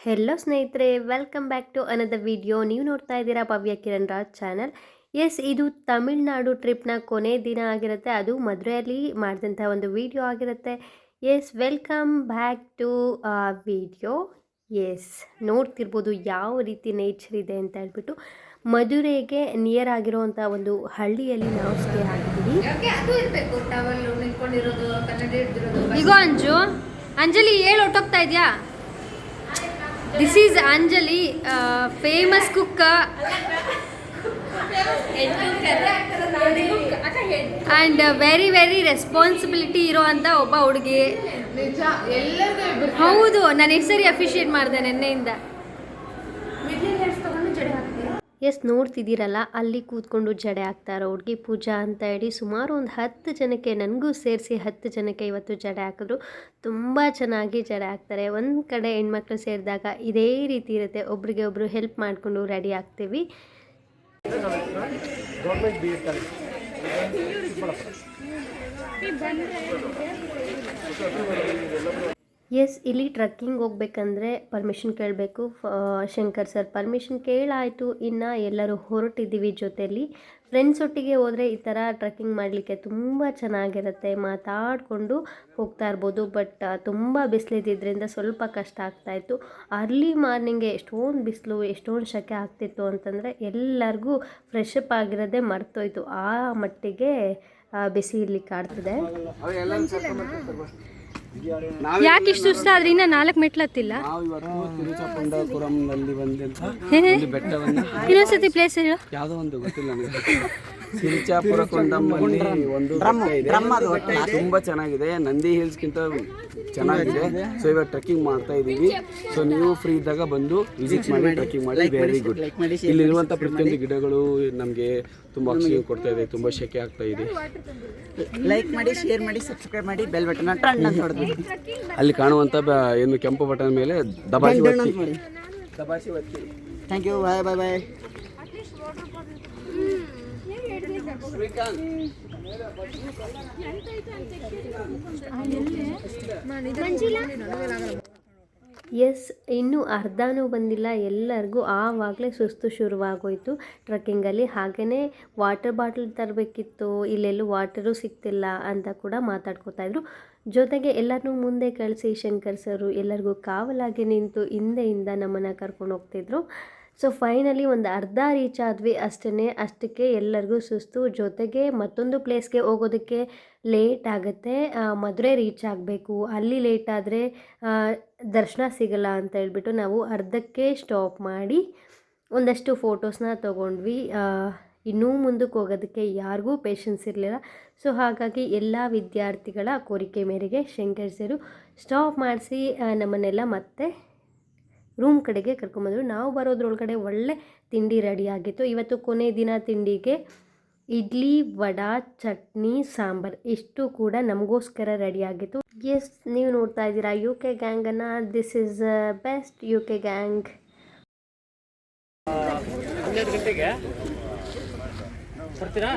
Hello ಸ್ನೇಹಿತರೆ, welcome back to another video. ನೀವು ನೋಡ್ತಾ ಇದ್ದೀರಾ ಭವ್ಯ ಕಿರಣ್ ರಾಜ್ ಚಾನಲ್. ಎಸ್, ಇದು ತಮಿಳ್ನಾಡು ಟ್ರಿಪ್ನ ಕೊನೆ ದಿನ ಆಗಿರುತ್ತೆ. ಅದು ಮದುವೆಯಲ್ಲಿ ಮಾಡಿದಂಥ ಒಂದು ವಿಡಿಯೋ ಆಗಿರುತ್ತೆ. Yes, welcome back to video. Yes, ನೋಡ್ತಿರ್ಬೋದು ಯಾವ ರೀತಿ ನೇಚರ್ ಇದೆ ಅಂತ ಹೇಳ್ಬಿಟ್ಟು. ಮದುವೆಗೆ ನಿಯರ್ ಆಗಿರೋವಂಥ ಒಂದು ಹಳ್ಳಿಯಲ್ಲಿ ನಾವು ಸ್ಟೇ ಆಗಿದ್ದೀವಿ. ಈಗ ಅಂಜಲಿ ಹೇಳಿ ಹೊಟ್ಟೋಗ್ತಾ ಇದೆಯಾ? This is Anjali, famous cook and very responsibility ಇರೋಂಥ ಒಬ್ಬ ಹುಡುಗಿ. ಹೌದು, ನಾನು ಎಷ್ಟು ಸರಿ ಅಫಿಷಿಯೇಟ್ ಮಾಡಿದೆ ನಿನ್ನೆಯಿಂದ. ಎಸ್, ನೋಡ್ತಿದ್ದೀರಲ್ಲ, ಅಲ್ಲಿ ಕೂತ್ಕೊಂಡು ಜಡೆ ಹಾಕ್ತಾರೋ ಹುಡುಗಿ ಪೂಜಾ ಅಂತ ಹೇಳಿ ಸುಮಾರು ಒಂದು 10 ಜನಕ್ಕೆ, ನನಗೂ ಸೇರಿಸಿ 10 ಜನಕ್ಕೆ ಇವತ್ತು ಜಡೆ ಹಾಕಿದ್ರು. ತುಂಬ ಚೆನ್ನಾಗಿ ಜಡೆ ಹಾಕ್ತಾರೆ. ಒಂದು ಕಡೆ ಹೆಣ್ಮಕ್ಳು ಸೇರಿದಾಗ ಇದೇ ರೀತಿ ಇರುತ್ತೆ, ಒಬ್ರಿಗೆ ಒಬ್ಬರು ಹೆಲ್ಪ್ ಮಾಡಿಕೊಂಡು ರೆಡಿ ಆಗ್ತೀವಿ. ಎಸ್, ಇಲ್ಲಿ ಟ್ರಕ್ಕಿಂಗ್ ಹೋಗ್ಬೇಕಂದ್ರೆ ಪರ್ಮಿಷನ್ ಕೇಳಬೇಕು. ಶಂಕರ್ ಸರ್ ಪರ್ಮಿಷನ್ ಕೇಳಾಯಿತು. ಇನ್ನು ಎಲ್ಲರೂ ಹೊರಟಿದ್ದೀವಿ ಜೊತೆಯಲ್ಲಿ. ಫ್ರೆಂಡ್ಸ್ ಒಟ್ಟಿಗೆ ಹೋದರೆ ಈ ಥರ ಟ್ರಕ್ಕಿಂಗ್ ಮಾಡಲಿಕ್ಕೆ ತುಂಬ ಚೆನ್ನಾಗಿರುತ್ತೆ, ಮಾತಾಡಿಕೊಂಡು ಹೋಗ್ತಾ ಇರ್ಬೋದು. ಬಟ್ ತುಂಬ ಬಿಸಿಲಿದ್ದಿದ್ದರಿಂದ ಸ್ವಲ್ಪ ಕಷ್ಟ ಆಗ್ತಾಯಿತ್ತು. ಅರ್ಲಿ ಮಾರ್ನಿಂಗೆ ಎಷ್ಟೊಂದು ಬಿಸಿಲು, ಎಷ್ಟೊಂದು ಸೆಕೆ ಆಗ್ತಿತ್ತು ಅಂತಂದರೆ ಎಲ್ಲರಿಗೂ ಫ್ರೆಶ್ ಅಪ್ ಆಗಿರೋದೇ ಮರ್ತೋಯ್ತು. ಆ ಮಟ್ಟಿಗೆ ಬಿಸಿ ಇರ್ಲಿಕ್ಕೆ ಆಡ್ತದೆ. ಯಾಕೆ ಇಷ್ಟು ಸುಸ್ತ ಆದ್ರೆ ಇನ್ನ 4 ಮೆಟ್ಲು ಹತ್ತಿಲ್ಲ? ಇನ್ನೊಂದ್ಸತಿ ಪ್ಲೇಸ್ ಹೇಳು. ಯಾವುದೋ ಒಂದು ಗೊತ್ತಿಲ್ಲ ನನಗೆ. ಸಿರಿಚಾಪುರ ಕೊಂಡಮ್ಮಲ್ಲಿ ಒಂದು ಬೆಟ್ಟ ಇದೆ, ತುಂಬಾ ಚೆನ್ನಾಗಿದೆ. ನಂದಿ ಹಿಲ್ಸ್ಗಿಂತ ಚೆನ್ನಾಗಿದೆ. ಸೊ ಇವಾಗ ಟ್ರೆಕ್ಕಿಂಗ್ ಮಾಡ್ತಾ ಇದ್ದೀವಿ. ಸೊ ನೀವು ಫ್ರೀ ಇದ್ದಾಗ ಬಂದು ವಿಸಿಟ್ ಮಾಡಿ, ಟ್ರೆಕ್ಕಿಂಗ್ ಮಾಡಿ. Very good. ಇಲ್ಲಿರುವಂಥ ಪ್ರತಿಯೊಂದು ಗಿಡಗಳು ನಮಗೆ ತುಂಬ ಆಕ್ಸಿಜನ್ ಕೊಡ್ತಾ ಇದೆ, ತುಂಬ ಶೆಕೆ ಆಗ್ತಾ ಇದೆ. ಲೈಕ್ ಮಾಡಿ, ಶೇರ್ ಮಾಡಿ, ಸಬ್ಸ್ಕ್ರೈಬ್ ಮಾಡಿ, ಬೆಲ್ ಬಟನ್ ಟನ್ ಅಂತ ಹೊಡೆದ್ಬಿಡಿ. ಅಲ್ಲಿ ಕಾಣುವಂಥ ಏನು ಕೆಂಪು ಬಟನ್ ಮೇಲೆ ದಬಾಸಿ ಒತ್ತಿ. Thank you. Bye bye bye. Yes, ಇನ್ನೂ ಅರ್ಧನೂ ಬಂದಿಲ್ಲ, ಎಲ್ಲರಿಗೂ ಆವಾಗಲೇ ಸುಸ್ತು ಶುರುವಾಗೋಯಿತು ಟ್ರಕ್ಕಿಂಗಲ್ಲಿ. ಹಾಗೆಯೇ ವಾಟರ್ ಬಾಟಲ್ ತರಬೇಕಿತ್ತು, ಇಲ್ಲೆಲ್ಲೂ ವಾಟರು ಸಿಗ್ತಿಲ್ಲ ಅಂತ ಕೂಡ ಮಾತಾಡ್ಕೋತಾಯಿದ್ರು. ಜೊತೆಗೆ ಎಲ್ಲರನ್ನೂ ಮುಂದೆ ಕಳಿಸಿ ಶಂಕರ್ ಸರು ಎಲ್ಲರಿಗೂ ಕಾವಲಾಗಿ ನಿಂತು ಹಿಂದೆಯಿಂದ ನಮ್ಮನ್ನು ಕರ್ಕೊಂಡು ಹೋಗ್ತಿದ್ರು. ಸೊ ಫೈನಲಿ ಒಂದು ಅರ್ಧ ರೀಚ್ ಆದ್ವಿ ಅಷ್ಟೇ. ಅಷ್ಟಕ್ಕೆ ಎಲ್ಲರಿಗೂ ಸುಸ್ತು. ಜೊತೆಗೆ ಮತ್ತೊಂದು ಪ್ಲೇಸ್ಗೆ ಹೋಗೋದಕ್ಕೆ ಲೇಟ್ ಆಗುತ್ತೆ. ಮದುವೆ ರೀಚ್ ಆಗಬೇಕು, ಅಲ್ಲಿ ಲೇಟ್ ಆದರೆ ದರ್ಶನ ಸಿಗಲ್ಲ ಅಂತ ಹೇಳ್ಬಿಟ್ಟು ನಾವು ಅರ್ಧಕ್ಕೆ ಸ್ಟಾಪ್ ಮಾಡಿ ಒಂದಷ್ಟು ಫೋಟೋಸ್ನ ತೊಗೊಂಡ್ವಿ. ಇನ್ನೂ ಮುಂದಕ್ಕೆ ಹೋಗೋದಕ್ಕೆ ಯಾರಿಗೂ ಪೇಷನ್ಸ್ ಇರಲಿಲ್ಲ. ಸೊ ಹಾಗಾಗಿ ಎಲ್ಲ ವಿದ್ಯಾರ್ಥಿಗಳ ಕೋರಿಕೆ ಮೇರೆಗೆ ಶಂಕರ್ ಸರು ಸ್ಟಾಪ್ ಮಾಡಿಸಿ ನಮ್ಮನ್ನೆಲ್ಲ ಮತ್ತೆ ರೂಮ್ ಕಡೆಗೆ ಕರ್ಕೊಂಬಂದರು. ನಾವು ಬರೋದ್ರೊಳಗಡೆ ಒಳ್ಳೆ ತಿಂಡಿ ರೆಡಿ ಆಗಿತ್ತು. ಇವತ್ತು ಕೊನೆ ದಿನ ತಿಂಡಿಗೆ ಇಡ್ಲಿ, ವಡಾ, ಚಟ್ನಿ, ಸಾಂಬಾರ್ ಇಷ್ಟು ಕೂಡ ನಮಗೋಸ್ಕರ ರೆಡಿ ಆಗಿತ್ತು. ಎಸ್, ನೀವು ನೋಡ್ತಾ ಇದ್ದೀರಾ UK ಗ್ಯಾಂಗನ್ನು. This is best UK gang. 12 ಗಂಟೆಗೆ ಬರ್ತೀರಾ?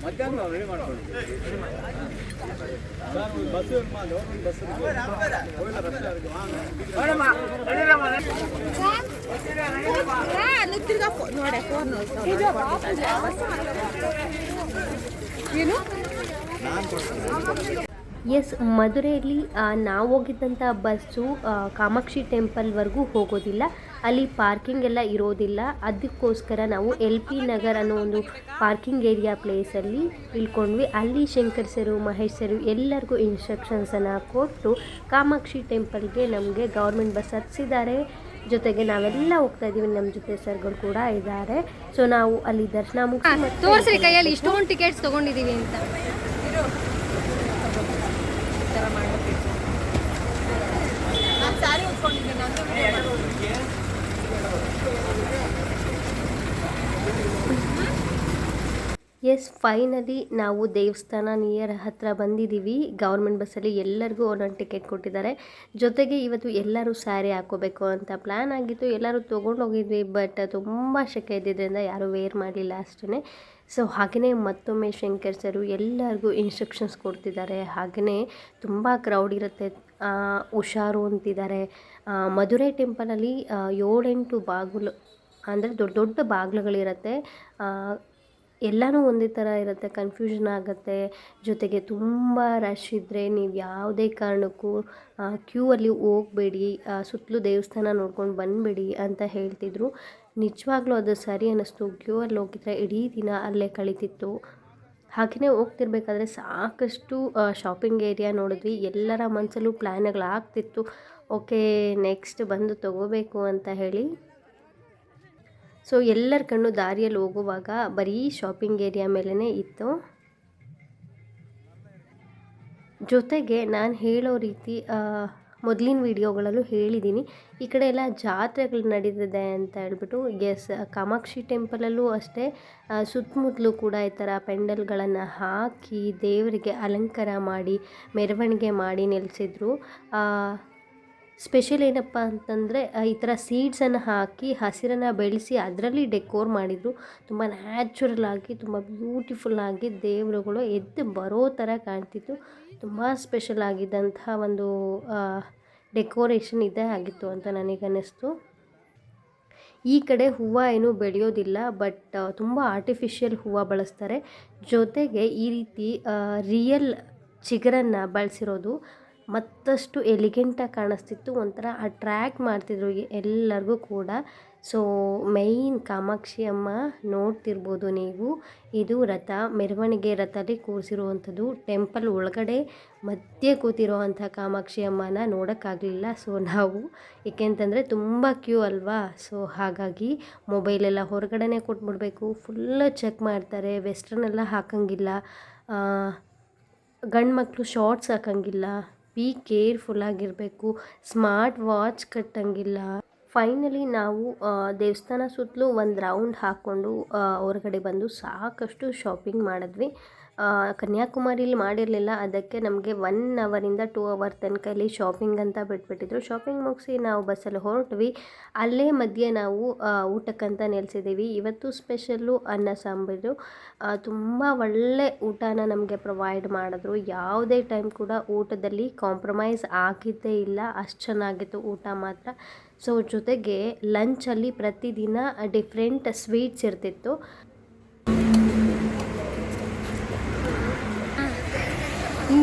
ಮಧ್ಯಾಹ್ನ ರೆಡಿ ಮಾಡ್ಕೊಳ್ಳಿ. ಎಸ್, ಮಧುರೆಯಲ್ಲಿ ನಾವು ಹೋಗಿದ್ದಂಥ ಬಸ್ಸು ಕಾಮಾಕ್ಷಿ ಟೆಂಪಲ್ವರೆಗೂ ಹೋಗೋದಿಲ್ಲ. ಅಲ್ಲಿ ಪಾರ್ಕಿಂಗ್ ಎಲ್ಲ ಇರೋದಿಲ್ಲ. ಅದಕ್ಕೋಸ್ಕರ ನಾವು LP ನಗರ್ ಅನ್ನೋ ಒಂದು ಪಾರ್ಕಿಂಗ್ ಏರಿಯಾ ಪ್ಲೇಸಲ್ಲಿ ಇಳ್ಕೊಂಡ್ವಿ. ಅಲ್ಲಿ ಶಂಕರ್ ಸರು, ಮಹೇಶ್ ಸರು ಎಲ್ಲರಿಗೂ ಇನ್ಸ್ಟ್ರಕ್ಷನ್ಸನ್ನು ಕೊಟ್ಟು ಕಾಮಾಕ್ಷಿ ಟೆಂಪಲ್ಗೆ ನಮಗೆ ಗೌರ್ಮೆಂಟ್ ಬಸ್ ಹತ್ತಿಸಿದ್ದಾರೆ. ಜೊತೆಗೆ ನಾವೆಲ್ಲ ಹೋಗ್ತಾ ಇದ್ದೀವಿ, ನಮ್ಮ ಜೊತೆ ಸರ್ಗಳು ಕೂಡ ಇದ್ದಾರೆ. ಸೊ ನಾವು ಅಲ್ಲಿ ದರ್ಶನ ಮುಗಿಸಿ ತೋರಿಸ್ರಿ ಕೈಯಲ್ಲಿ ಇಷ್ಟೊಂದು ಟಿಕೆಟ್ಸ್ ತೊಗೊಂಡಿದ್ದೀವಿ ಅಂತ. ಎಸ್ ಫೈನಲಿ ನಾವು ದೇವಸ್ಥಾನ ನಿಯರ್ ಹತ್ರ ಬಂದಿದ್ದೀವಿ. ಗೌರ್ಮೆಂಟ್ ಬಸ್ಸಲ್ಲಿ ಎಲ್ಲರಿಗೂ ಒಂದೊಂದು ಟಿಕೆಟ್ ಕೊಟ್ಟಿದ್ದಾರೆ. ಜೊತೆಗೆ ಇವತ್ತು ಎಲ್ಲರೂ ಸ್ಯಾರಿ ಹಾಕ್ಕೋಬೇಕು ಅಂತ ಪ್ಲ್ಯಾನ್ ಆಗಿತ್ತು. ಎಲ್ಲರೂ ತೊಗೊಂಡೋಗಿದ್ವಿ, ಬಟ್ ತುಂಬ ಸೆಕೆ ಇದ್ದಿದ್ದರಿಂದ ಯಾರೂ ವೇರ್ ಮಾಡಲಿಲ್ಲ ಅಷ್ಟೇ. ಸೊ ಹಾಗೆಯೇ ಮತ್ತೊಮ್ಮೆ ಶಂಕರ್ ಸರು ಎಲ್ಲರಿಗೂ ಇನ್ಸ್ಟ್ರಕ್ಷನ್ಸ್ ಕೊಡ್ತಿದ್ದಾರೆ. ಹಾಗೆಯೇ ತುಂಬ ಕ್ರೌಡ್ ಇರುತ್ತೆ, ಹುಷಾರು ಅಂತಿದ್ದಾರೆ. ಮಧುರೈ ಟೆಂಪಲಲ್ಲಿ 7-8 ಬಾಗಿಲು ಅಂದರೆ ದೊಡ್ಡ ದೊಡ್ಡ ಬಾಗಿಲುಗಳಿರುತ್ತೆ. ಎಲ್ಲನೂ ಒಂದೇ ಥರ ಇರುತ್ತೆ, ಕನ್ಫ್ಯೂಷನ್ ಆಗುತ್ತೆ. ಜೊತೆಗೆ ತುಂಬ ರಶ್ ಇದ್ದರೆ ನೀವು ಯಾವುದೇ ಕಾರಣಕ್ಕೂ ಕ್ಯೂ ಅಲ್ಲಿ ಹೋಗಬೇಡಿ, ಸುತ್ತಲೂ ದೇವಸ್ಥಾನ ನೋಡ್ಕೊಂಡು ಬಂದುಬಿಡಿ ಅಂತ ಹೇಳ್ತಿದ್ರು. ನಿಜವಾಗ್ಲೂ ಅದು ಸರಿ ಅನ್ನಿಸ್ತು. ಕ್ಯೂ ಅಲ್ಲಿ ಹೋಗಿದ್ರೆ ಇಡೀ ದಿನ ಅಲ್ಲೇ ಕಳೀತಿತ್ತು. ಹಾಗೆಯೇ ಹೋಗ್ತಿರ್ಬೇಕಾದ್ರೆ ಸಾಕಷ್ಟು ಶಾಪಿಂಗ್ ಏರಿಯಾ ನೋಡಿದ್ವಿ. ಎಲ್ಲರ ಮನಸ್ಸಲ್ಲೂ ಪ್ಲ್ಯಾನ್ಗಳಾಗ್ತಿತ್ತು, ಓಕೆ ನೆಕ್ಸ್ಟ್ ಬಂದು ತೊಗೋಬೇಕು ಅಂತ ಹೇಳಿ. ಸೊ ಎಲ್ಲರ ಕಣ್ಣು ದಾರಿಯಲ್ಲಿ ಹೋಗುವಾಗ ಬರೀ ಶಾಪಿಂಗ್ ಏರಿಯಾ ಮೇಲೇ ಇತ್ತು. ಜೊತೆಗೆ ನಾನು ಹೇಳೋ ರೀತಿ ಮೊದಲಿನ ವೀಡಿಯೋಗಳಲ್ಲೂ ಹೇಳಿದ್ದೀನಿ, ಈ ಕಡೆ ಎಲ್ಲ ಜಾತ್ರೆಗಳು ನಡೀತಿದೆ ಅಂತ ಹೇಳ್ಬಿಟ್ಟು. ಎಸ್, ಕಾಮಾಕ್ಷಿ ಟೆಂಪಲಲ್ಲೂ ಅಷ್ಟೇ ಸುತ್ತಮುತ್ತಲೂ ಕೂಡ ಈ ಥರ ಪೆಂಡಲ್ಗಳನ್ನು ಹಾಕಿ ದೇವರಿಗೆ ಅಲಂಕಾರ ಮಾಡಿ ಮೆರವಣಿಗೆ ಮಾಡಿ ನಿಲ್ಲಿಸಿದ್ರು. ಸ್ಪೆಷಲ್ ಏನಪ್ಪ ಅಂತಂದರೆ ಈ ಥರ ಸೀಡ್ಸನ್ನು ಹಾಕಿ ಹಸಿರನ್ನು ಬೆಳೆಸಿ ಅದರಲ್ಲಿ ಡೆಕೋರ್ ಮಾಡಿದರು. ತುಂಬ ನ್ಯಾಚುರಲ್ ಆಗಿ ತುಂಬ ಬ್ಯೂಟಿಫುಲ್ಲಾಗಿ ದೇವರುಗಳು ಎದ್ದು ಬರೋ ಥರ ಕಾಣ್ತಿತ್ತು. ತುಂಬ ಸ್ಪೆಷಲ್ ಆಗಿದ್ದಂತಹ ಒಂದು ಡೆಕೋರೇಷನ್ ಇದೇ ಆಗಿತ್ತು ಅಂತ ನನಗನ್ನಿಸ್ತು. ಈ ಕಡೆ ಹೂವು ಏನೂ ಬೆಳೆಯೋದಿಲ್ಲ, ಬಟ್ ತುಂಬ ಆರ್ಟಿಫಿಷಿಯಲ್ ಹೂವು ಬಳಸ್ತಾರೆ. ಜೊತೆಗೆ ಈ ರೀತಿ ರಿಯಲ್ ಚಿಗುರನ್ನು ಬಳಸಿರೋದು ಮತ್ತಷ್ಟು ಎಲಿಗೆಂಟಾಗಿ ಕಾಣಿಸ್ತಿತ್ತು. ಒಂಥರ ಅಟ್ರ್ಯಾಕ್ಟ್ ಮಾಡ್ತಿದ್ರು ಎಲ್ಲರಿಗೂ ಕೂಡ. ಸೊ ಮೈನ್ ಕಾಮಾಕ್ಷಿ ಅಮ್ಮ ನೋಡ್ತಿರ್ಬೋದು ನೀವು. ಇದು ರಥ, ಮೆರವಣಿಗೆ ರಥದಲ್ಲಿ ಕೂರಿಸಿರುವಂಥದ್ದು. ಟೆಂಪಲ್ ಒಳಗಡೆ ಮಧ್ಯೆ ಕೂತಿರೋ ಅಂಥ ಕಾಮಾಕ್ಷಿ ಅಮ್ಮನ ನೋಡೋಕ್ಕಾಗಲಿಲ್ಲ. ಸೊ ನಾವು ಏಕೆಂತಂದರೆ ತುಂಬ ಕ್ಯೂ ಅಲ್ವಾ, ಸೊ ಹಾಗಾಗಿ ಮೊಬೈಲೆಲ್ಲ ಹೊರಗಡೆನೇ ಕೊಟ್ಬಿಡ್ಬೇಕು. ಫುಲ್ಲು ಚೆಕ್ ಮಾಡ್ತಾರೆ. ವೆಸ್ಟರ್ನ್ ಎಲ್ಲ ಹಾಕೋಂಗಿಲ್ಲ, ಗಂಡು ಮಕ್ಕಳು ಶಾರ್ಟ್ಸ್ ಹಾಕೋಂಗಿಲ್ಲ, ಬಿ ಕೇರ್ಫುಲ್ಲಾಗಿರಬೇಕು, ಸ್ಮಾರ್ಟ್ ವಾಚ್ ಕಟ್ಟಂಗಿಲ್ಲ. ಫೈನಲಿ ನಾವು ದೇವಸ್ಥಾನ ಸುತ್ತಲೂ ಒಂದು ರೌಂಡ್ ಹಾಕ್ಕೊಂಡು ಹೊರಗಡೆ ಬಂದು ಸಾಕಷ್ಟು ಶಾಪಿಂಗ್ ಮಾಡಿದ್ವಿ. ಕನ್ಯಾಕುಮಾರಿಲಿ ಮಾಡಿರಲಿಲ್ಲ, ಅದಕ್ಕೆ ನಮಗೆ 1 ಅವರಿಂದ 2 ಅವರ್ ತನಕ ಇಲ್ಲಿ ಶಾಪಿಂಗ್ ಅಂತ ಬಿಟ್ಬಿಟ್ಟಿದ್ರು. ಶಾಪಿಂಗ್ ಮುಗಿಸಿ ನಾವು ಬಸ್ಸಲ್ಲಿ ಹೊರಟ್ವಿ. ಅಲ್ಲೇ ಮಧ್ಯೆ ನಾವು ಊಟಕ್ಕಂತ ನಿಲ್ಸಿದ್ದೀವಿ. ಇವತ್ತು ಸ್ಪೆಷಲ್ಲು ಅನ್ನ ಸಾಂಬಾರು. ತುಂಬ ಒಳ್ಳೆ ಊಟನ ನಮಗೆ ಪ್ರೊವೈಡ್ ಮಾಡಿದ್ರು. ಯಾವುದೇ ಟೈಮ್ ಕೂಡ ಊಟದಲ್ಲಿ ಕಾಂಪ್ರಮೈಸ್ ಆಗಿದ್ದೇ ಇಲ್ಲ, ಅಷ್ಟು ಚೆನ್ನಾಗಿತ್ತು ಊಟ ಮಾತ್ರ. ಸೊ ಜೊತೆಗೆ ಲಂಚಲ್ಲಿ ಪ್ರತಿದಿನ ಡಿಫ್ರೆಂಟ್ ಸ್ವೀಟ್ಸ್ ಇರ್ತಿತ್ತು.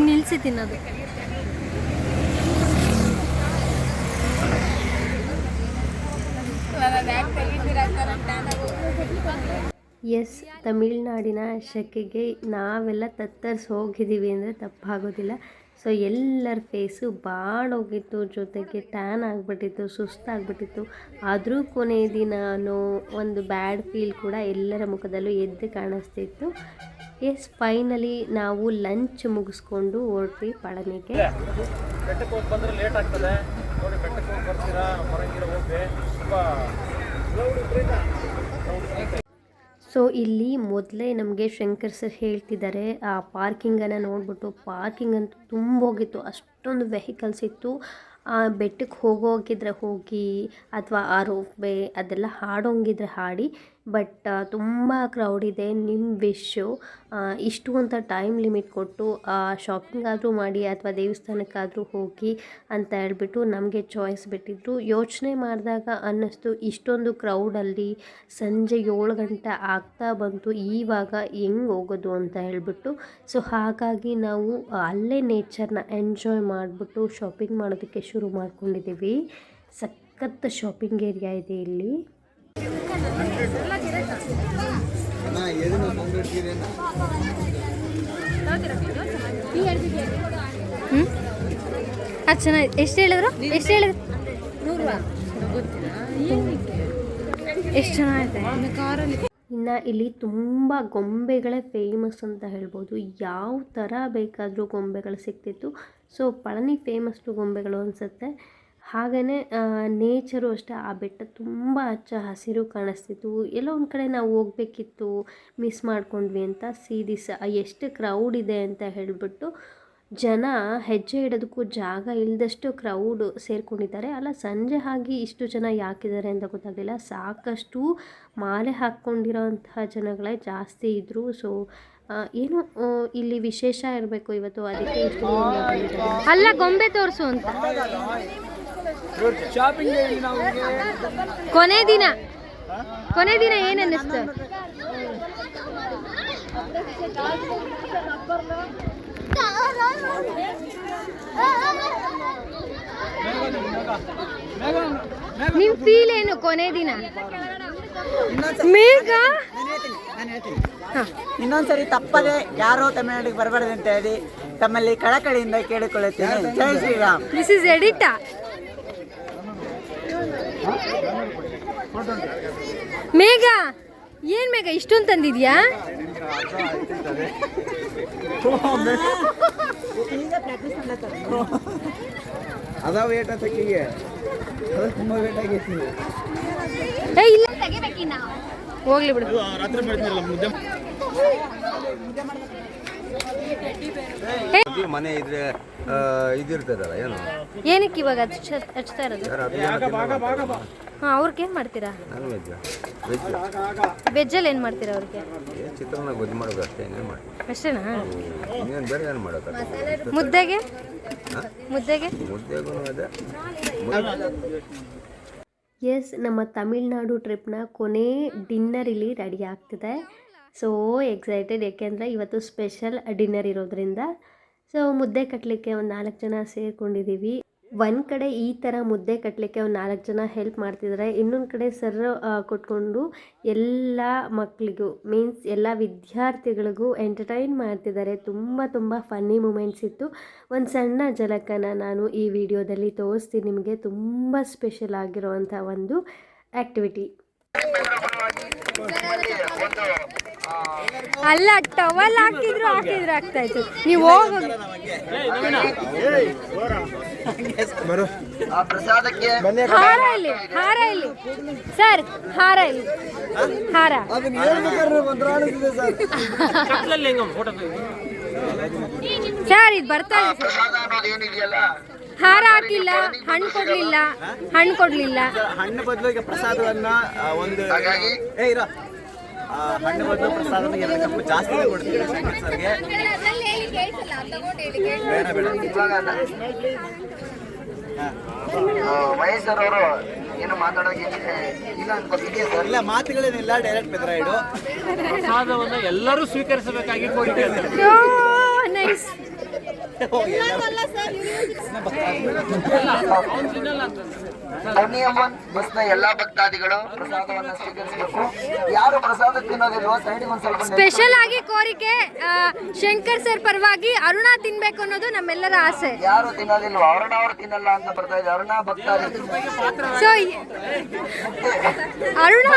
ನಿಲ್ಲಿಸಿ ತಿನ್ನೋದು. ಎಸ್, ತಮಿಳ್ನಾಡಿನ ಸೆಕೆಗೆ ನಾವೆಲ್ಲ ತತ್ತರಿಸಿ ಹೋಗಿದ್ದೀವಿ ಅಂದರೆ ತಪ್ಪಾಗೋದಿಲ್ಲ. ಸೊ ಎಲ್ಲರ ಫೇಸು ಬಾಡೋಗಿತ್ತು, ಜೊತೆಗೆ ಟ್ಯಾನ್ ಆಗಿಬಿಟ್ಟಿತ್ತು, ಸುಸ್ತಾಗ್ಬಿಟ್ಟಿತ್ತು. ಆದರೂ ಕೊನೆ ದಿನ ಅನ್ನೋ ಒಂದು ಬ್ಯಾಡ್ ಫೀಲ್ ಕೂಡ ಎಲ್ಲರ ಮುಖದಲ್ಲೂ ಎದ್ದು ಕಾಣಿಸ್ತಿತ್ತು. ಎಸ್, ಫೈನಲಿ ನಾವು ಲಂಚ್ ಮುಗಿಸ್ಕೊಂಡು ಹೊರಟ್ವಿ ಪಳನಿಗೆ. ಬೆಟ್ಟಕ್ಕೆ ಹೋಗಿ ಬಂದರೆ ಲೇಟ್ ಆಗ್ತದೆ ನೋಡಿ. ಬೆಟ್ಟಕ್ಕೆ ಹೋಗಿ ಬರ್ತೀರಾ, ಹೊರಗಿರ ಹೋಗಿ ತುಂಬ. ಸೊ ಇಲ್ಲಿ ಮೊದಲೇ ನಮಗೆ ಶಂಕರ್ ಸರ್ ಹೇಳ್ತಿದ್ದಾರೆ, ಆ ಪಾರ್ಕಿಂಗನ್ನು ನೋಡಿಬಿಟ್ಟು ಪಾರ್ಕಿಂಗ್ ಅಂತೂ ತುಂಬೋಗಿತ್ತು, ಅಷ್ಟೊಂದು ವೆಹಿಕಲ್ಸ್ ಇತ್ತು. ಬೆಟ್ಟಕ್ಕೆ ಹೋಗೋಗಿದ್ರೆ ಹೋಗಿ, ಅಥವಾ ಆ ರೋಪ್ ವೇ ಅದೆಲ್ಲ ಹಾಡೋಂಗಿದ್ರೆ ಹಾಡಿ, ಬಟ್ ತುಂಬ ಕ್ರೌಡ್ ಇದೆ. ನಿಮ್ಮ ವಿಶ್ಶು ಇಷ್ಟು ಅಂತ ಟೈಮ್ ಲಿಮಿಟ್ ಕೊಟ್ಟು ಶಾಪಿಂಗ್ ಆದರೂ ಮಾಡಿ ಅಥವಾ ದೇವಸ್ಥಾನಕ್ಕಾದರೂ ಹೋಗಿ ಅಂತ ಹೇಳ್ಬಿಟ್ಟು ನಮಗೆ ಚಾಯ್ಸ್ ಬಿಟ್ಟಿದ್ರು. ಯೋಚನೆ ಮಾಡಿದಾಗ ಅನ್ನಿಸ್ತು, ಇಷ್ಟೊಂದು ಕ್ರೌಡಲ್ಲಿ ಸಂಜೆ 7 ಗಂಟೆ ಆಗ್ತಾ ಬಂತು, ಈವಾಗ ಹೆಂಗೆ ಹೋಗೋದು ಅಂತ ಹೇಳ್ಬಿಟ್ಟು. ಸೊ ಹಾಗಾಗಿ ನಾವು ಅಲ್ಲೇ ನೇಚರ್ನ ಎಂಜಾಯ್ ಮಾಡಿಬಿಟ್ಟು ಶಾಪಿಂಗ್ ಮಾಡೋದಕ್ಕೆ ಶುರು ಮಾಡ್ಕೊಂಡಿದ್ದೀವಿ. ಸಖತ್ ಶಾಪಿಂಗ್ ಏರಿಯಾ ಇದೆ ಇಲ್ಲಿ. ಅದು ಚೆನ್ನಾಗಿ. ಎಷ್ಟು ಹೇಳಿದ್ರು? ಎಷ್ಟು ಚೆನ್ನಾಗಿದೆ. ಇನ್ನು ಇಲ್ಲಿ ತುಂಬ ಗೊಂಬೆಗಳೇ ಫೇಮಸ್ ಅಂತ ಹೇಳ್ಬೋದು. ಯಾವ ಥರ ಬೇಕಾದರೂ ಗೊಂಬೆಗಳು ಸಿಗ್ತಿತ್ತು. ಸೊ ಪಳನಿ ಫೇಮಸ್ಟು ಗೊಂಬೆಗಳು ಅನಿಸುತ್ತೆ. ಹಾಗೆಯೇ ನೇಚರು ಅಷ್ಟೇ, ಆ ಬೆಟ್ಟ ತುಂಬ ಹಚ್ಚ ಹಸಿರು ಕಾಣಿಸ್ತಿತ್ತು. ಎಲ್ಲೋ ಒಂದು ಕಡೆ ನಾವು ಹೋಗಬೇಕಿತ್ತು, ಮಿಸ್ ಮಾಡ್ಕೊಂಡ್ವಿ ಅಂತ ಎಷ್ಟು ಕ್ರೌಡ್ ಇದೆ ಅಂತ ಹೇಳಿಬಿಟ್ಟು ಜನ ಹೆಜ್ಜೆ ಇಡೋದಕ್ಕೂ ಜಾಗ ಇಲ್ಲದಷ್ಟು ಕ್ರೌಡು ಸೇರ್ಕೊಂಡಿದ್ದಾರೆ. ಅಲ್ಲ, ಸಂಜೆ ಆಗಿ ಇಷ್ಟು ಜನ ಯಾಕಿದ್ದಾರೆ ಅಂತ ಗೊತ್ತಾಗಲಿಲ್ಲ. ಸಾಕಷ್ಟು ಮಾಲೆ ಹಾಕ್ಕೊಂಡಿರೋಂತಹ ಜನಗಳೇ ಜಾಸ್ತಿ ಇದ್ದರು. ಸೊ ಏನು ಇಲ್ಲಿ ವಿಶೇಷ ಇರಬೇಕು ಇವತ್ತು, ಅದಕ್ಕೆ ಇಷ್ಟು ಅಲ್ಲ ಗೊಂಬೆ ತೋರಿಸು ಅಂತ. ಕೊನೆ ದಿನ ಏನು ಅನ್ನಿಸ್ತು? ನಿಮ್ ಫೀಲ್ ಏನು ಕೊನೆ ದಿನ? ಮೇಘ ಇನ್ನೊಂದ್ಸರಿ ತಪ್ಪದೆ ಯಾರೋ ತಮಿಳ್ನಾಡಿಗೆ ಬರಬಾರ್ದು ಅಂತ ಹೇಳಿ ತಮ್ಮಲ್ಲಿ ಕಳಕಳಿಯಿಂದ ಕೇಳಿಕೊಳ್ಳುತ್ತೇನೆ. ಜೈ ಶ್ರೀರಾಮ್. This is ಎಡಿಟಾ? ಮೇಘ ಏನ್ ಮೇಘ ಇಷ್ಟೊಂದು ತಂದಿದ್ಯಾ? ಅದ ವೇಟ್ ತಕ್ಕಿಗೆ ಅದು ತುಂಬಾ ವೇಟ್ ಆಗೈತಿ. ಇಲ್ಲ ಹೋಗ್ಲಿ ಬಿಡು. ಮನೆ ಇದ್ರೆ ಇದಿರ್ತದಲ್ಲ ಏನು ಏನಕ್ಕೆ ಇವಾಗ ಹಚ್ತಾ ಇರೋದು? ಹಾಂ, ಅವ್ರಿಗೆ ಏನು ಮಾಡ್ತೀರಾ? ನಾನ್ ವೆಜ್ಜಲ್ಲಿ ಏನು ಮಾಡ್ತೀರಾ ಅವ್ರಿಗೆ? ಚಿತ್ರಾನ್ನ ಗೊಜ್ಜು ಮಾಡೋದು ಅಷ್ಟೇ, ಏನೇನು ಮಾಡಿ ಅಷ್ಟೇನಾ? ಇನ್ನೇನು ಬೇರೆ ಏನು ಮಾಡೋದು? ಮುದ್ದೆಗೂ ಅದೇ. ಎಸ್, ನಮ್ಮ ತಮಿಳ್ನಾಡು ಟ್ರಿಪ್ನ ಕೊನೆ ಡಿನ್ನರ್ ಇಲ್ಲಿ ರೆಡಿ ಆಗ್ತಿದೆ. ಸೋ ಎಕ್ಸೈಟೆಡ್, ಏಕೆಂದರೆ ಇವತ್ತು ಸ್ಪೆಷಲ್ ಡಿನ್ನರ್ ಇರೋದ್ರಿಂದ. ಸೊ ಮುದ್ದೆ ಕಟ್ಟಲಿಕ್ಕೆ ಒಂದು 4 ಜನ ಸೇರಿಕೊಂಡಿದ್ದೀವಿ. ಒಂದು ಕಡೆ ಈ ಥರ ಮುದ್ದೆ ಕಟ್ಟಲಿಕ್ಕೆ ಒಂದು 4 ಜನ ಹೆಲ್ಪ್ ಮಾಡ್ತಿದ್ದಾರೆ, ಇನ್ನೊಂದು ಕಡೆ ಸರ್ ಕೊಟ್ಕೊಂಡು ಎಲ್ಲ ಮಕ್ಕಳಿಗೂ ಮೀನ್ಸ್ ಎಲ್ಲ ವಿದ್ಯಾರ್ಥಿಗಳಿಗೂ ಎಂಟರ್ಟೈನ್ ಮಾಡ್ತಿದ್ದಾರೆ. ತುಂಬ ಫನ್ನಿ ಮೂಮೆಂಟ್ಸ್ ಇತ್ತು. ಒಂದು ಸಣ್ಣ ಝಲಕನ್ನು ನಾನು ಈ ವಿಡಿಯೋದಲ್ಲಿ ತೋರಿಸ್ತೀನಿ ನಿಮಗೆ. ತುಂಬ ಸ್ಪೆಷಲ್ ಆಗಿರೋವಂಥ ಒಂದು ಆ್ಯಕ್ಟಿವಿಟಿ. ಅಲ್ಲ, ಟವಲ್ ಹಾಕಿದ್ರು ಆಗ್ತಾ ಇತ್ತು. ನೀವು ಹೋಗಿ ಹಾರ ಇಲ್ಲಿ ಸರ್, ಹಾರ ಸರ್ ಇದು ಬರ್ತಾ ಇದೆ ಸರ್. ಹಾರ ಹಾಕಿಲ್ಲ, ಹಣ್ಣು ಕೊಡ್ಲಿಲ್ಲ. ಹಣ್ಣು ಬದಲು ಈಗ ಪ್ರಸಾದವನ್ನ ಒಂದು ಹಣ್ಣು ಬದಲು ಪ್ರಸಾದವನ್ನು 2 ಕಪ್ ಜಾಸ್ತಿ ಕೊಡ್ತೀವಿ ಶಂಕರ್ ಸರ್ಗೆ. ವಯಸ್ಸರವರು ಏನು ಮಾತಾಡೋಕೆ ಇಲ್ಲ ಅನ್ಕೋತೀನಿ. ಇಲ್ಲ, ಮಾತುಗಳೇನಿಲ್ಲ, ಡೈರೆಕ್ಟ್ ಬೆದರಾಯಿಡು. ಪ್ರಸಾದವನ್ನು ಎಲ್ಲರೂ ಸ್ವೀಕರಿಸಬೇಕಾಗಿ ಕೋರಿಕೆ. ನೈಸ್. ಪೊನ್ನಿಯಮ್ಮನ್ ಬಸ್ನ ಎಲ್ಲಾ ಭಕ್ತಾದಿಗಳು ಪ್ರಸಾದವನ್ನು ಸ್ವೀಕರಿಸಬೇಕು. ಯಾರು ಪ್ರಸಾದ ತಿನ್ನೋದಿಲ್ವೋ ಸೈಡಿಗೆ ಒಂದು ಸ್ವಲ್ಪ ಸ್ಪೆಷಲ್ ಆಗಿ ಕೋರಿಕೆ, ಶಂಕರ್ ಸರ್ ಪರವಾಗಿ ಅರುಣ ತಿನ್ಬೇಕು ಅನ್ನೋದು ನಮ್ಮೆಲ್ಲರ ಆಸೆ. ಯಾರು ತಿನ್ನೋದಿಲ್ವೋ ಅರುಣ ಅವರು ತಿನ್ನಲ್ಲ ಅಂತ ಬರ್ತಾ ಇದೆ. ಅರುಣ ಭಕ್ತಾದಿ. ಸೊ ಅರುಣ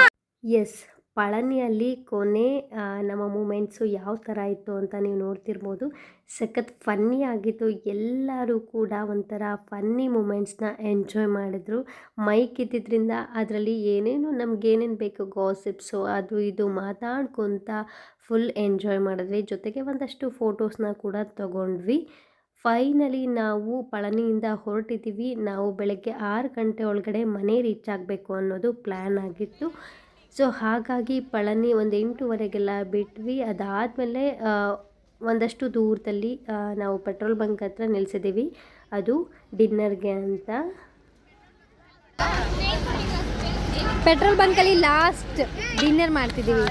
ಎಸ್, ಪಳನಿಯಲ್ಲಿ ಕೊನೆ ನಮ್ಮ ಮೂಮೆಂಟ್ಸು ಯಾವ ಥರ ಇತ್ತು ಅಂತ ನೀವು ನೋಡ್ತಿರ್ಬೋದು. ಸಖತ್ ಫನ್ನಿ ಆಗಿತ್ತು. ಎಲ್ಲರೂ ಕೂಡ ಒಂಥರ ಫನ್ನಿ ಮೂಮೆಂಟ್ಸ್ನ ಎಂಜಾಯ್ ಮಾಡಿದ್ರು. ಮೈಕ್ ಇದ್ದಿದ್ದರಿಂದ ಅದರಲ್ಲಿ ಏನೇನು ನಮಗೇನೇನು ಬೇಕು ಗಾಸಿಪ್ಸು ಅದು ಇದು ಮಾತಾಡ್ಕೊತ ಫುಲ್ ಎಂಜಾಯ್ ಮಾಡಿದ್ವಿ. ಜೊತೆಗೆ ಒಂದಷ್ಟು ಫೋಟೋಸ್ನ ಕೂಡ ತಗೊಂಡ್ವಿ. ಫೈನಲಿ ನಾವು ಪಳನಿಯಿಂದ ಹೊರಟಿದ್ದೀವಿ. ನಾವು ಬೆಳಗ್ಗೆ 6 ಗಂಟೆ ಒಳಗಡೆ ಮನೆ ರೀಚ್ ಆಗಬೇಕು ಅನ್ನೋದು ಪ್ಲ್ಯಾನ್ ಆಗಿತ್ತು. ಸೊ ಹಾಗಾಗಿ ಪಳನಿ ಒಂದು 8:15ಗೆಲ್ಲ ಬಿಟ್ವಿ. ಅದಾದಮೇಲೆ ಒಂದಷ್ಟು ದೂರದಲ್ಲಿ ನಾವು ಪೆಟ್ರೋಲ್ ಬಂಕ್ ಹತ್ರ ನಿಲ್ಲಿಸಿದ್ದೀವಿ, ಅದು ಡಿನ್ನರ್ಗೆ ಅಂತ. ಪೆಟ್ರೋಲ್ ಬಂಕಲ್ಲಿ ಲಾಸ್ಟ್ ಡಿನ್ನರ್ ಮಾಡ್ತಿದ್ದೀವಿ.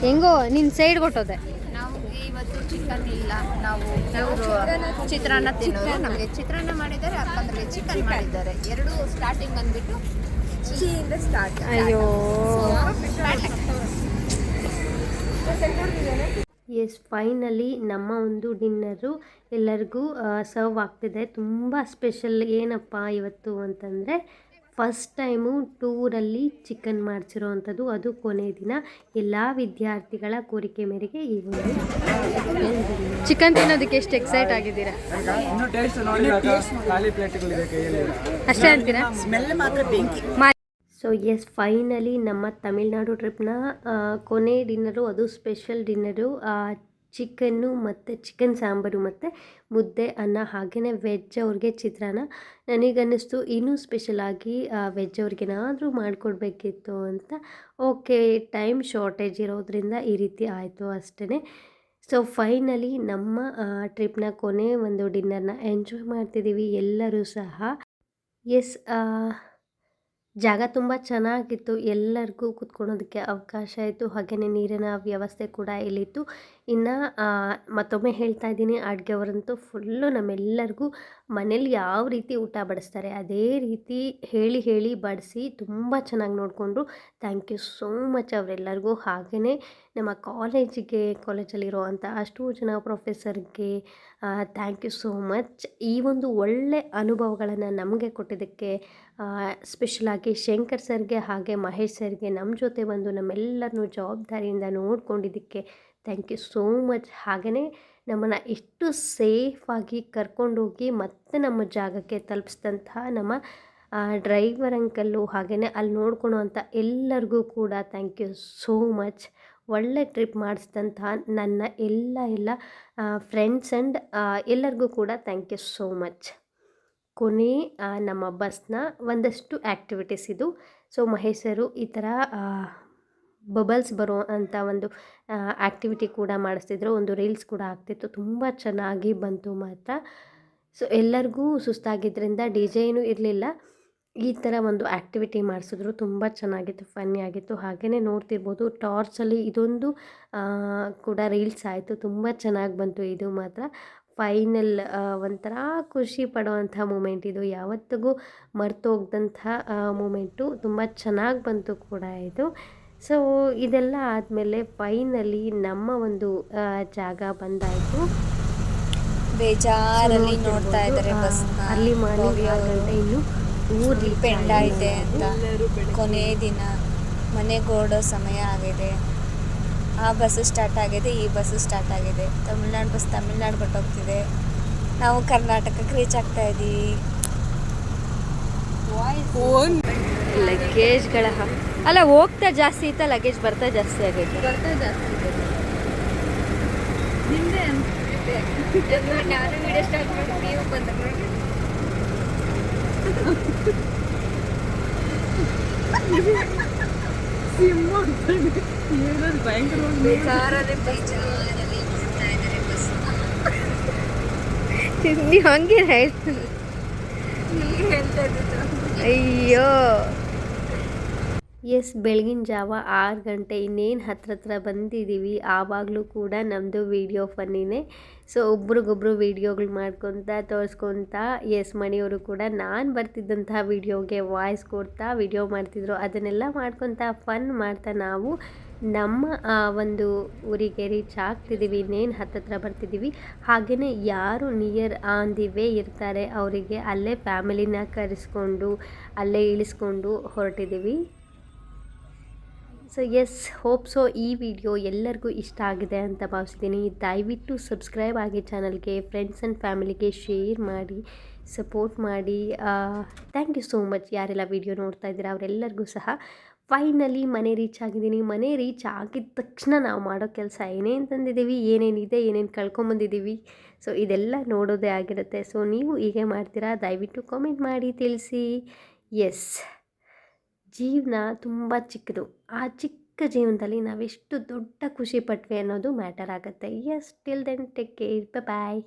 ಹೆಂಗೋ ನಿನ್ನ ಸೈಡ್ ಕೊಟ್ಟೋದೆ. ನಾವು ಇವತ್ತು ಚಿಕನ್ ಇಲ್ಲ, ನಾವು ಚಿತ್ರಾನ್ನ ತಿನ್ನೋದು. ನಮಗೆ ಚಿತ್ರಾನ್ನ ಮಾಡಿದ್ದಾರೆ, ಅಕ್ಕಂದ್ರಿಗೆ ಚಿಕನ್ ಮಾಡಿದ್ದಾರೆ. ಎರಡು ಸ್ಟಾರ್ಟಿಂಗ್ ಬಂದ್ಬಿಟ್ಟು ಚಿಯಿಂದ ಸ್ಟಾರ್ಟ್. ಅಯ್ಯೋ, ಎಸ್, ಫೈನಲಿ ನಮ್ಮ ಒಂದು ಡಿನ್ನರು ಎಲ್ಲರಿಗೂ ಸರ್ವ್ ಆಗ್ತಿದೆ. ತುಂಬ ಸ್ಪೆಷಲ್ ಏನಪ್ಪ ಇವತ್ತು ಅಂತಂದರೆ ಫಸ್ಟ್ ಟೈಮು ಟೂರಲ್ಲಿ ಚಿಕನ್ ಮಾಡಿಸಿರೋ ಅಂಥದ್ದು, ಅದು ಕೊನೆ ದಿನ ಎಲ್ಲ ವಿದ್ಯಾರ್ಥಿಗಳ ಕೋರಿಕೆ ಮೇರೆಗೆ ಈ ಒಂದು ಚಿಕನ್ ತಿನ್ನೋದಕ್ಕೆ ಎಷ್ಟು ಎಕ್ಸೈಟ್ ಆಗಿದ್ದೀರಾ? ಇನ್ನೂ ಟೇಸ್ಟ್ ನೋಡಿ, ಖಾಲಿ ಪ್ಲೇಟ್ಗಳಿದೆ ಕೈಯಲ್ಲಿ. ಅಷ್ಟೇ ಅಂತೀರಾ? ಸ್ಮೆಲ್ ಮಾತ್ರ ಬೆಂಕಿ. ಸೊ ಎಸ್, ಫೈನಲಿ ನಮ್ಮ ತಮಿಳ್ನಾಡು ಟ್ರಿಪ್ನ ಕೊನೆ ಡಿನ್ನರು, ಅದು ಸ್ಪೆಷಲ್ ಡಿನ್ನರು. ಚಿಕನ್ನು ಮತ್ತು ಚಿಕನ್ ಸಾಂಬಾರು ಮತ್ತು ಮುದ್ದೆ ಅನ್ನ, ಹಾಗೆಯೇ ವೆಜ್ ಅವ್ರಿಗೆ ಚಿತ್ರಾನ್ನ. ನನಗನ್ನಿಸ್ತು ಇನ್ನೂ ಸ್ಪೆಷಲಾಗಿ ವೆಜ್ ಅವ್ರಿಗೇನಾದರೂ ಮಾಡಿಕೊಡ್ಬೇಕಿತ್ತು ಅಂತ. ಓಕೆ, ಟೈಮ್ ಶಾರ್ಟೇಜ್ ಇರೋದ್ರಿಂದ ಈ ರೀತಿ ಆಯಿತು ಅಷ್ಟೇ. ಸೊ ಫೈನಲಿ ನಮ್ಮ ಟ್ರಿಪ್ನ ಕೊನೆ ಒಂದು ಡಿನ್ನರ್ನ ಎಂಜಾಯ್ ಮಾಡ್ತಿದ್ದೀವಿ ಎಲ್ಲರೂ ಸಹ. ಎಸ್, ಜಾಗ ತುಂಬ ಚೆನ್ನಾಗಿತ್ತು, ಎಲ್ಲರಿಗೂ ಕೂತ್ಕೊಳ್ಳೋದಕ್ಕೆ ಅವಕಾಶ ಇತ್ತು, ಹಾಗೆಯೇ ನೀರಿನ ವ್ಯವಸ್ಥೆ ಕೂಡ ಇಲ್ಲಿತ್ತು. ಇನ್ನು ಮತ್ತೊಮ್ಮೆ ಹೇಳ್ತಾ ಇದ್ದೀನಿ, ಅಡುಗೆಯವರಂತೂ ಫುಲ್ಲು ನಮ್ಮೆಲ್ಲರಿಗೂ ಮನೇಲಿ ಯಾವ ರೀತಿ ಊಟ ಬಡಿಸ್ತಾರೆ ಅದೇ ರೀತಿ ಹೇಳಿ ಬಡಿಸಿ ತುಂಬ ಚೆನ್ನಾಗಿ ನೋಡಿಕೊಂಡ್ರು. ಥ್ಯಾಂಕ್ ಯು ಸೋ ಮಚ್ ಅವರೆಲ್ಲರಿಗೂ. ಹಾಗೆಯೇ ನಮ್ಮ ಕಾಲೇಜಲ್ಲಿರುವಂಥ ಅಷ್ಟು ಜನ ಪ್ರೊಫೆಸರ್ಗೆ ಥ್ಯಾಂಕ್ ಯು ಸೋ ಮಚ್. ಈ ಒಂದು ಒಳ್ಳೆ ಅನುಭವಗಳನ್ನು ನಮಗೆ ಕೊಟ್ಟಿದ್ದಕ್ಕೆ ಸ್ಪೆಷಲಾಗಿ ಶಂಕರ್ ಸರ್ಗೆ ಹಾಗೆ ಮಹೇಶ್ ಸರ್ಗೆ ನಮ್ಮ ಜೊತೆ ಬಂದು ನಮ್ಮೆಲ್ಲರನ್ನೂ ಜವಾಬ್ದಾರಿಯಿಂದ ನೋಡ್ಕೊಂಡಿದ್ದಕ್ಕೆ ಥ್ಯಾಂಕ್ ಯು ಸೋ ಮಚ್. ಹಾಗೆಯೇ ನಮ್ಮನ್ನು ಎಷ್ಟು ಸೇಫಾಗಿ ಕರ್ಕೊಂಡೋಗಿ ಮತ್ತೆ ನಮ್ಮ ಜಾಗಕ್ಕೆ ತಲುಪಿಸಿದಂತಹ ನಮ್ಮ ಡ್ರೈವರ್ ಅಂಕಲ್ಲು, ಹಾಗೆಯೇ ಅಲ್ಲಿ ನೋಡ್ಕೊಳ್ಳೋವಂಥ ಎಲ್ಲರಿಗೂ ಕೂಡ ಥ್ಯಾಂಕ್ ಯು ಸೋ ಮಚ್. ಒಳ್ಳೆ ಟ್ರಿಪ್ ಮಾಡಿಸಿದಂತಹ ನನ್ನ ಎಲ್ಲ ಫ್ರೆಂಡ್ಸ್ ಆ್ಯಂಡ್ ಎಲ್ಲರಿಗೂ ಕೂಡ ಥ್ಯಾಂಕ್ ಯು ಸೋ ಮಚ್. ಕೊನೆ ನಮ್ಮ ಬಸ್ನ ಒಂದಷ್ಟು ಆ್ಯಕ್ಟಿವಿಟೀಸ್ ಇದು. ಸೊ ಮಹೇಶ್ ಸರು ಈ ಥರ ಬಬಲ್ಸ್ ಬರೋ ಅಂಥ ಒಂದು ಆ್ಯಕ್ಟಿವಿಟಿ ಕೂಡ ಮಾಡಿಸ್ತಿದ್ರು, ಒಂದು ರೀಲ್ಸ್ ಕೂಡ ಆಗ್ತಿತ್ತು, ತುಂಬ ಚೆನ್ನಾಗಿ ಬಂತು ಮಾತ್ರ. ಸೊ ಎಲ್ಲರಿಗೂ ಸುಸ್ತಾಗಿದ್ದರಿಂದ ಡಿ ಜೆ ಏನೂ ಇರಲಿಲ್ಲ, ಈ ಥರ ಒಂದು ಆ್ಯಕ್ಟಿವಿಟಿ ಮಾಡಿಸಿದ್ರು, ತುಂಬ ಚೆನ್ನಾಗಿತ್ತು, ಫನ್ನಿ ಆಗಿತ್ತು. ಹಾಗೆಯೇ ನೋಡ್ತಿರ್ಬೋದು ಟಾರ್ಚಲ್ಲಿ ಇದೊಂದು ಕೂಡ ರೀಲ್ಸ್ ಆಯಿತು, ತುಂಬ ಚೆನ್ನಾಗಿ ಬಂತು ಇದು ಮಾತ್ರ. ಫೈನಲ್ ಒಂಥರ ಖುಷಿ ಪಡೋವಂಥ ಮೂಮೆಂಟ್ ಇದು, ಯಾವತ್ತಿಗೂ ಮರ್ತೋಗ್ದಂಥ ಮೂಮೆಂಟು, ತುಂಬ ಚೆನ್ನಾಗಿ ಬಂತು ಕೂಡ ಇದು. ಸೊ ಇದೆಲ್ಲ ಆದಮೇಲೆ ಫೈನಲಿ ನಮ್ಮ ಒಂದು ಜಾಗ ಬಂದಾಯಿತು. ಬೇಜಾರಲ್ಲಿ ನೋಡ್ತಾ ಇದ್ದಾರೆ ಬಸ್ನ. ಅಲ್ಲಿ ಮಾರ್ನಿಂಗ್ 6 ಗಂಟೆ, ಇನ್ನು ಊರು ಪೆಂಡ ಇದೆ ಅಂತ. ಕೊನೆ ದಿನ ಮನೆಗೆ ಹೊರಡೋ ಸಮಯ ಆಗಿದೆ. ಆ ಬಸ್ಸು ಸ್ಟಾರ್ಟ್ ಆಗಿದೆ, ಈ ಬಸ್ಸು ಸ್ಟಾರ್ಟ್ ಆಗಿದೆ. ತಮಿಳ್ನಾಡು ಬಸ್ ತಮಿಳ್ನಾಡು ಹೊರಟೋಗ್ತಿದೆ, ನಾವು ಕರ್ನಾಟಕಕ್ಕೆ ರೀಚ್ ಆಗ್ತಾ ಇದ್ದೀವಿ. ಲಗೇಜ್ಗಳ ಅಲ್ಲ, ಹೋಗ್ತಾ ಜಾಸ್ತಿ ಇತ್ತ, ಲಗೇಜ್ ಬರ್ತಾ ಜಾಸ್ತಿ ಆಗೈತೆ. ನಾನು ವಿಡಿಯೋ ಸ್ಟಾರ್ಟ್ ಮಾಡಿ ನೀವು ಬಂದ್ರೆ ಬೇಜಾರಲ್ಲಿ ನೋಡ್ತಾ ಇದ್ದಾರೆ ಬಸ್. ನೀವು ಹಂಗೆ ಹೇಳ್ತಾ ಇದ್ದಿದ್ದು ಅಯ್ಯೋ. ಎಸ್, ಬೆಳಗಿನ ಜಾವ 6 ಗಂಟೆ, ಇನ್ನೇನು ಹತ್ರ ಬಂದಿದ್ದೀವಿ. ಆವಾಗಲೂ ಕೂಡ ನಮ್ಮದು ವೀಡಿಯೋ ಫನ್ನಿನೇ. ಸೊ ಒಬ್ರಿಗೊಬ್ರು ವೀಡಿಯೋಗಳು ಮಾಡ್ಕೊತ ತೋರಿಸ್ಕೊತ, ಎಸ್ ಮಣಿಯವರು ಕೂಡ ನಾನು ಬರ್ತಿದ್ದಂತಹ ವೀಡಿಯೋಗೆ ವಾಯ್ಸ್ ಕೊಡ್ತಾ ವೀಡಿಯೋ ಮಾಡ್ತಿದ್ರು. ಅದನ್ನೆಲ್ಲ ಮಾಡ್ಕೊತ ಫನ್ ಮಾಡ್ತಾ ನಾವು ನಮ್ಮ ಒಂದು ಊರಿಗೆ ರೀಚ್ ಆಗ್ತಿದ್ದೀವಿ, ಇನ್ನೇನು ಹತ್ತತ್ರ ಬರ್ತಿದ್ದೀವಿ. ಹಾಗೆಯೇ ಯಾರು ನಿಯರ್ ಆನ್ ದಿ ವೇ ಇರ್ತಾರೆ ಅವರಿಗೆ ಅಲ್ಲೇ ಫ್ಯಾಮಿಲಿನ ಕರೆಸ್ಕೊಂಡು ಅಲ್ಲೇ ಇಳಿಸ್ಕೊಂಡು ಹೊರಟಿದ್ದೀವಿ. ಸೊ ಎಸ್, ಹೋಪ್ ಸೊ ಈ ವಿಡಿಯೋ ಎಲ್ಲರಿಗೂ ಇಷ್ಟ ಆಗಿದೆ ಅಂತ ಭಾವಿಸ್ತೀನಿ. ದಯವಿಟ್ಟು ಸಬ್ಸ್ಕ್ರೈಬ್ ಆಗಿ ಚಾನಲ್ಗೆ, ಫ್ರೆಂಡ್ಸ್ ಆ್ಯಂಡ್ ಫ್ಯಾಮಿಲಿಗೆ ಶೇರ್ ಮಾಡಿ, ಸಪೋರ್ಟ್ ಮಾಡಿ. Thank you so much. ಯಾರೆಲ್ಲ ವಿಡಿಯೋ ನೋಡ್ತಾ ಇದ್ದೀರಾ ಅವರೆಲ್ಲರಿಗೂ ಸಹ. ಫೈನಲಿ ಮನೆ ರೀಚ್ ಆಗಿದ್ದೀನಿ. ಮನೆ ರೀಚ್ ಆಗಿದ ತಕ್ಷಣ ನಾವು ಮಾಡೋ ಕೆಲಸ ಏನೇನು ತಂದಿದ್ದೀವಿ, ಏನೇನಿದೆ, ಏನೇನು ಕಳ್ಕೊಂಬಂದಿದ್ದೀವಿ, ಸೊ ಇದೆಲ್ಲ ನೋಡೋದೇ ಆಗಿರುತ್ತೆ. ಸೊ ನೀವು ಹೀಗೆ ಮಾಡ್ತೀರಾ? ದಯವಿಟ್ಟು ಕಾಮೆಂಟ್ ಮಾಡಿ ತಿಳಿಸಿ. ಎಸ್, ಜೀವನ ತುಂಬ ಚಿಕ್ಕದು. ಆ ಚಿಕ್ಕ ಜೀವನದಲ್ಲಿ ನಾವೆಷ್ಟು ದೊಡ್ಡ ಖುಷಿ ಪಟ್ವಿ ಅನ್ನೋದು ಮ್ಯಾಟರ್ ಆಗುತ್ತೆ. Yes, till then take care, ಬಾಯ್.